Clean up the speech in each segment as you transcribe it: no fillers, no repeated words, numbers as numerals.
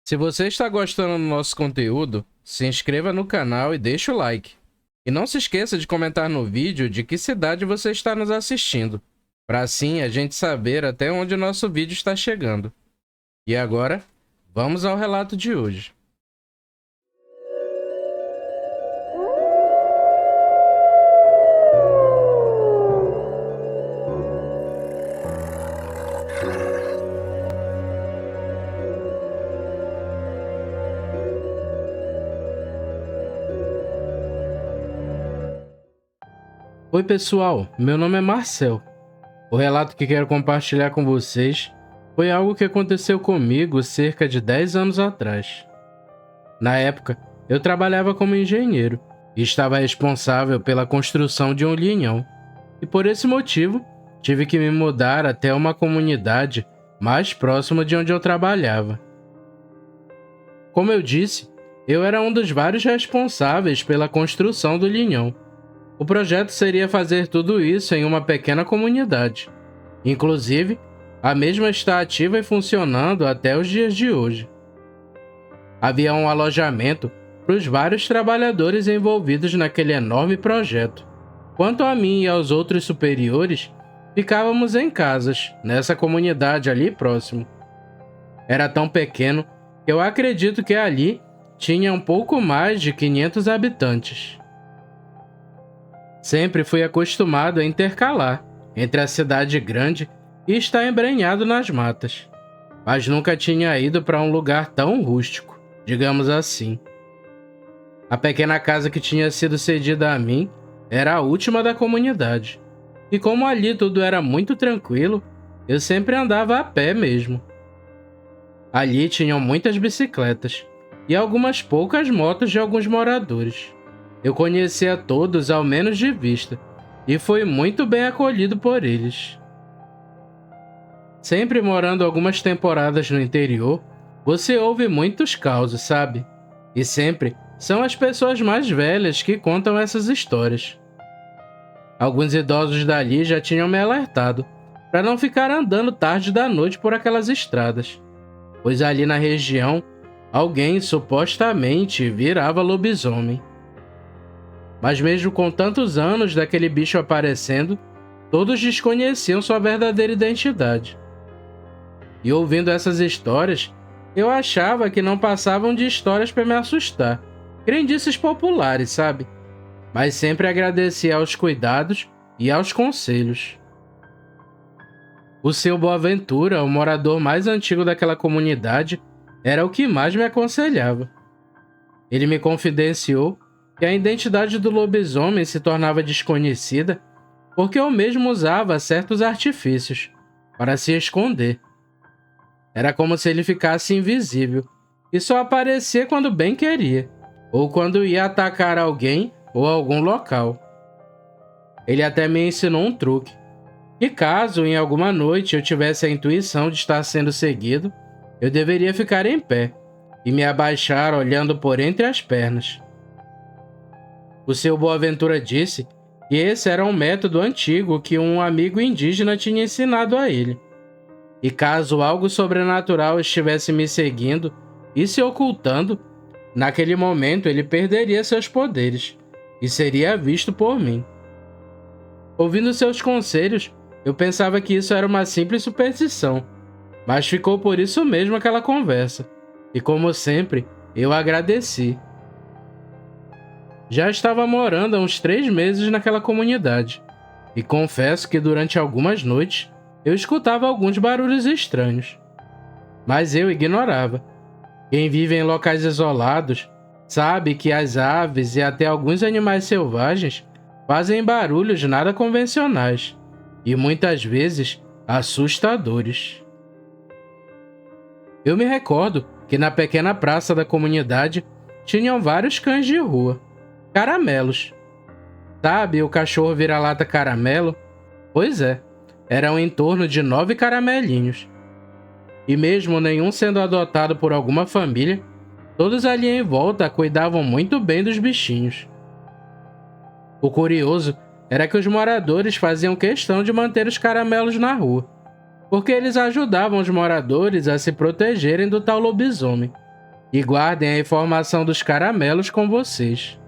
Se você está gostando do nosso conteúdo, se inscreva no canal e deixe o like. E não se esqueça de comentar no vídeo de que cidade você está nos assistindo, para assim a gente saber até onde o nosso vídeo está chegando. E agora, vamos ao relato de hoje. Oi pessoal, meu nome é Marcel. O relato que quero compartilhar com vocês foi algo que aconteceu comigo cerca de 10 anos atrás. Na época, eu trabalhava como engenheiro e estava responsável pela construção de um linhão. E por esse motivo, tive que me mudar até uma comunidade mais próxima de onde eu trabalhava. Como eu disse, eu era um dos vários responsáveis pela construção do linhão. O projeto seria fazer tudo isso em uma pequena comunidade. Inclusive, a mesma está ativa e funcionando até os dias de hoje. Havia um alojamento para os vários trabalhadores envolvidos naquele enorme projeto. Quanto a mim e aos outros superiores, ficávamos em casas, nessa comunidade ali próximo. Era tão pequeno que eu acredito que ali tinha um pouco mais de 500 habitantes. Sempre fui acostumado a intercalar entre a cidade grande e estar embrenhado nas matas, mas nunca tinha ido para um lugar tão rústico, digamos assim. A pequena casa que tinha sido cedida a mim era a última da comunidade, e como ali tudo era muito tranquilo, eu sempre andava a pé mesmo. Ali tinham muitas bicicletas e algumas poucas motos de alguns moradores. Eu conhecia todos ao menos de vista, e fui muito bem acolhido por eles. Sempre morando algumas temporadas no interior, você ouve muitos causos, sabe? E sempre são as pessoas mais velhas que contam essas histórias. Alguns idosos dali já tinham me alertado para não ficar andando tarde da noite por aquelas estradas, pois ali na região, alguém supostamente virava lobisomem. Mas mesmo com tantos anos daquele bicho aparecendo, todos desconheciam sua verdadeira identidade. E ouvindo essas histórias, eu achava que não passavam de histórias para me assustar, crendices populares, sabe? Mas sempre agradecia aos cuidados e aos conselhos. O seu Boaventura, o morador mais antigo daquela comunidade, era o que mais me aconselhava. Ele me confidenciou que a identidade do lobisomem se tornava desconhecida porque eu mesmo usava certos artifícios para se esconder. Era como se ele ficasse invisível e só aparecia quando bem queria, ou quando ia atacar alguém ou algum local. Ele até me ensinou um truque, que caso em alguma noite eu tivesse a intuição de estar sendo seguido, eu deveria ficar em pé e me abaixar olhando por entre as pernas. O seu Boaventura disse que esse era um método antigo que um amigo indígena tinha ensinado a ele. E caso algo sobrenatural estivesse me seguindo e se ocultando, naquele momento ele perderia seus poderes e seria visto por mim. Ouvindo seus conselhos, eu pensava que isso era uma simples superstição, mas ficou por isso mesmo aquela conversa. E como sempre, eu agradeci. Já estava morando há uns 3 meses naquela comunidade, e confesso que durante algumas noites eu escutava alguns barulhos estranhos. Mas eu ignorava. Quem vive em locais isolados sabe que as aves e até alguns animais selvagens fazem barulhos nada convencionais, e muitas vezes assustadores. Eu me recordo que na pequena praça da comunidade tinham vários cães de rua. Caramelos. Sabe o cachorro vira-lata caramelo? Pois é, eram em torno de 9 caramelinhos. E mesmo nenhum sendo adotado por alguma família, todos ali em volta cuidavam muito bem dos bichinhos. O curioso era que os moradores faziam questão de manter os caramelos na rua, porque eles ajudavam os moradores a se protegerem do tal lobisomem. e guardem a informação dos caramelos com vocês.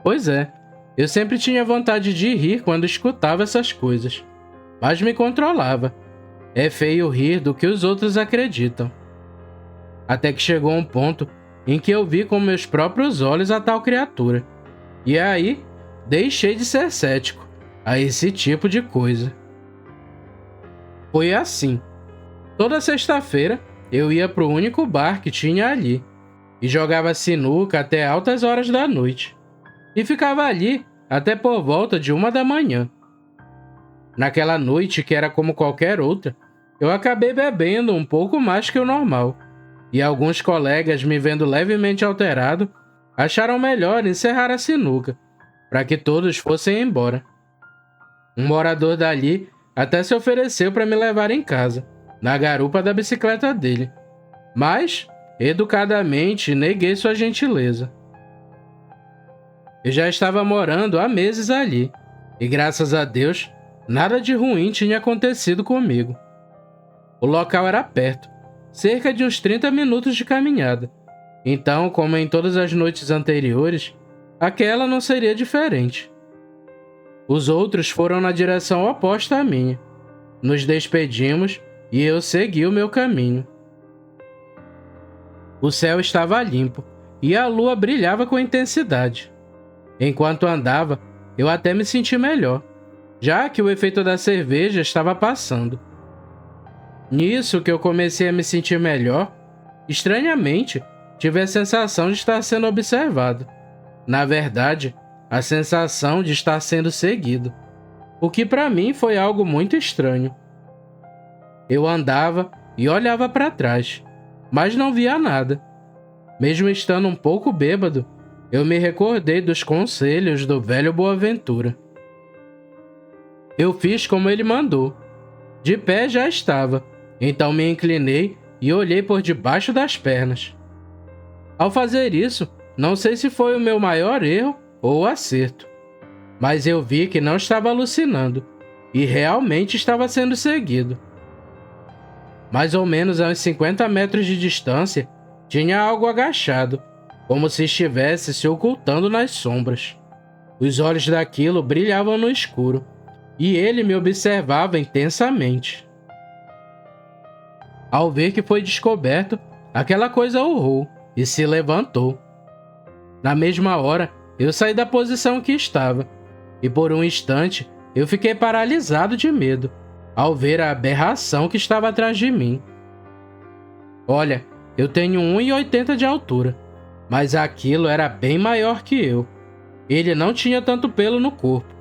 Pois é, eu sempre tinha vontade de rir quando escutava essas coisas, mas me controlava. É feio rir do que os outros acreditam. Até que chegou um ponto em que eu vi com meus próprios olhos a tal criatura. E aí, deixei de ser cético a esse tipo de coisa. Foi assim. Toda sexta-feira, eu ia pro único bar que tinha ali e jogava sinuca até altas horas da noite. E ficava ali até por volta de 1 da manhã. Naquela noite, que era como qualquer outra, eu acabei bebendo um pouco mais que o normal. E alguns colegas, me vendo levemente alterado, acharam melhor encerrar a sinuca, para que todos fossem embora. Um morador dali até se ofereceu para me levar em casa, na garupa da bicicleta dele. Mas, educadamente, neguei sua gentileza. Eu já estava morando há meses ali, e graças a Deus, nada de ruim tinha acontecido comigo. O local era perto, cerca de uns 30 minutos de caminhada. Então, como em todas as noites anteriores, aquela não seria diferente. Os outros foram na direção oposta à minha. Nos despedimos e eu segui o meu caminho. O céu estava limpo e a lua brilhava com intensidade. Enquanto andava, eu até me senti melhor, já que o efeito da cerveja estava passando. Nisso que eu comecei a me sentir melhor, estranhamente, tive a sensação de estar sendo observado. Na verdade, a sensação de estar sendo seguido, o que para mim foi algo muito estranho. Eu andava e olhava para trás, mas não via nada. Mesmo estando um pouco bêbado, eu me recordei dos conselhos do velho Boaventura. Eu fiz como ele mandou. De pé já estava, então me inclinei e olhei por debaixo das pernas. Ao fazer isso, não sei se foi o meu maior erro ou acerto, mas eu vi que não estava alucinando e realmente estava sendo seguido. Mais ou menos a uns 50 metros de distância, tinha algo agachado, como se estivesse se ocultando nas sombras. Os olhos daquilo brilhavam no escuro, e ele me observava intensamente. Ao ver que foi descoberto, aquela coisa urrou e se levantou. Na mesma hora, eu saí da posição que estava, e por um instante eu fiquei paralisado de medo, ao ver a aberração que estava atrás de mim. Olha, eu tenho 1,80 de altura, mas aquilo era bem maior que eu. Ele não tinha tanto pelo no corpo,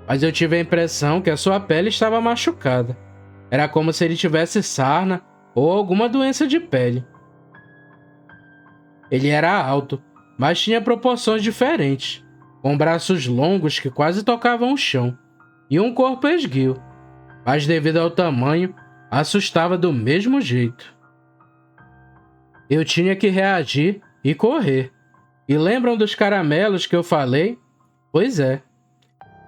mas eu tive a impressão que a sua pele estava machucada. Era como se ele tivesse sarna ou alguma doença de pele. Ele era alto, mas tinha proporções diferentes, com braços longos que quase tocavam o chão, e um corpo esguio, mas devido ao tamanho, assustava do mesmo jeito. Eu tinha que reagir e correr. E lembram dos caramelos que eu falei? Pois é.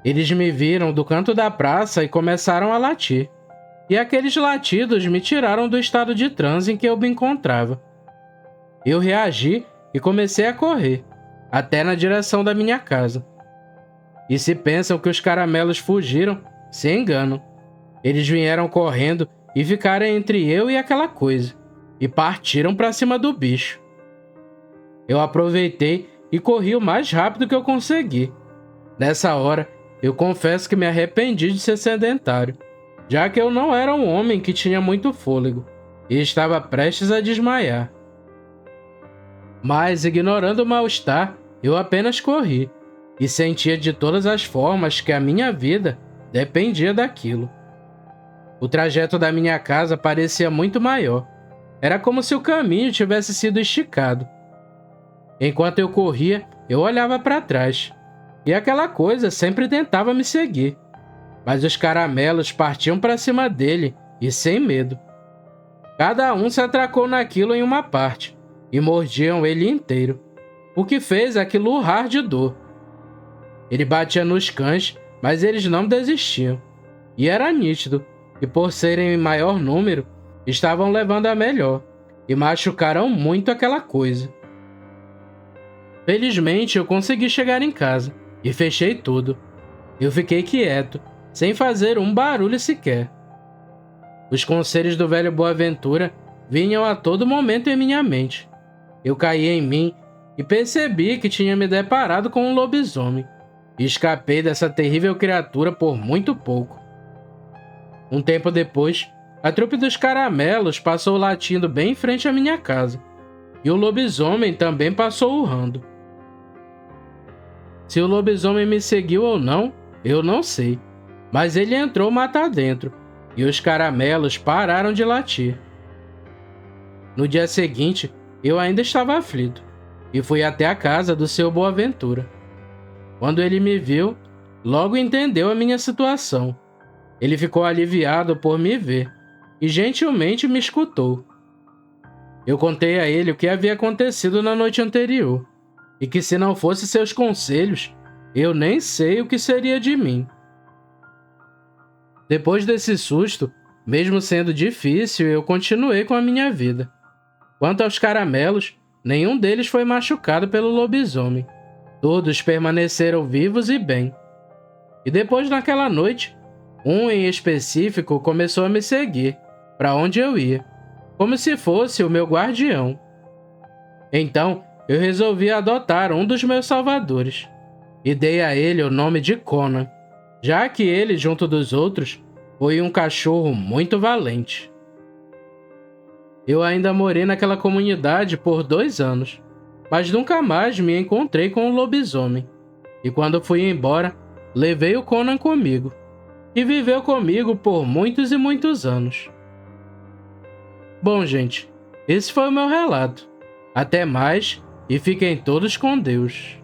Eles me viram do canto da praça e começaram a latir. E aqueles latidos me tiraram do estado de transe em que eu me encontrava. Eu reagi e comecei a correr, até na direção da minha casa. E se pensam que os caramelos fugiram, se enganam. Eles vieram correndo e ficaram entre eu e aquela coisa, e partiram para cima do bicho. Eu aproveitei e corri o mais rápido que eu consegui. Nessa hora, eu confesso que me arrependi de ser sedentário, já que eu não era um homem que tinha muito fôlego e estava prestes a desmaiar. Mas, ignorando o mal-estar, eu apenas corri e sentia de todas as formas que a minha vida dependia daquilo. O trajeto da minha casa parecia muito maior. Era como se o caminho tivesse sido esticado. Enquanto eu corria, eu olhava para trás, e aquela coisa sempre tentava me seguir. Mas os caramelos partiam para cima dele, e sem medo. Cada um se atracou naquilo em uma parte, e mordiam ele inteiro, o que fez aquilo urrar de dor. Ele batia nos cães, mas eles não desistiam. E era nítido, que por serem em maior número, estavam levando a melhor, e machucaram muito aquela coisa. Felizmente, eu consegui chegar em casa e fechei tudo. Eu fiquei quieto, sem fazer um barulho sequer. Os conselhos do velho Boaventura vinham a todo momento em minha mente. Eu caí em mim e percebi que tinha me deparado com um lobisomem, e escapei dessa terrível criatura por muito pouco. Um tempo depois, a trupe dos caramelos passou latindo bem em frente à minha casa, e o lobisomem também passou urrando. Se o lobisomem me seguiu ou não, eu não sei, mas ele entrou matar dentro, e os caramelos pararam de latir. No dia seguinte, eu ainda estava aflito, e fui até a casa do seu Boaventura. Quando ele me viu, logo entendeu a minha situação. Ele ficou aliviado por me ver, e gentilmente me escutou. Eu contei a ele o que havia acontecido na noite anterior, e que se não fosse seus conselhos, eu nem sei o que seria de mim. Depois desse susto, mesmo sendo difícil, eu continuei com a minha vida. Quanto aos caramelos, nenhum deles foi machucado pelo lobisomem. Todos permaneceram vivos e bem. E depois naquela noite, um em específico começou a me seguir, para onde eu ia, como se fosse o meu guardião. Então, eu resolvi adotar um dos meus salvadores, e dei a ele o nome de Conan, já que ele, junto dos outros, foi um cachorro muito valente. Eu ainda morei naquela comunidade por 2 anos, mas nunca mais me encontrei com o lobisomem. E quando fui embora, levei o Conan comigo, e viveu comigo por muitos e muitos anos. Bom, gente, esse foi o meu relato. Até mais e fiquem todos com Deus.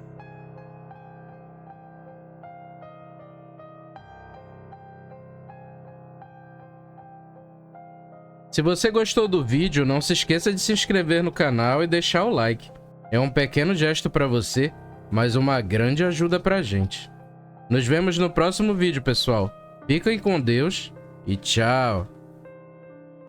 Se você gostou do vídeo, não se esqueça de se inscrever no canal e deixar o like. É um pequeno gesto para você, mas uma grande ajuda pra gente. Nos vemos no próximo vídeo, pessoal. Fiquem com Deus e tchau!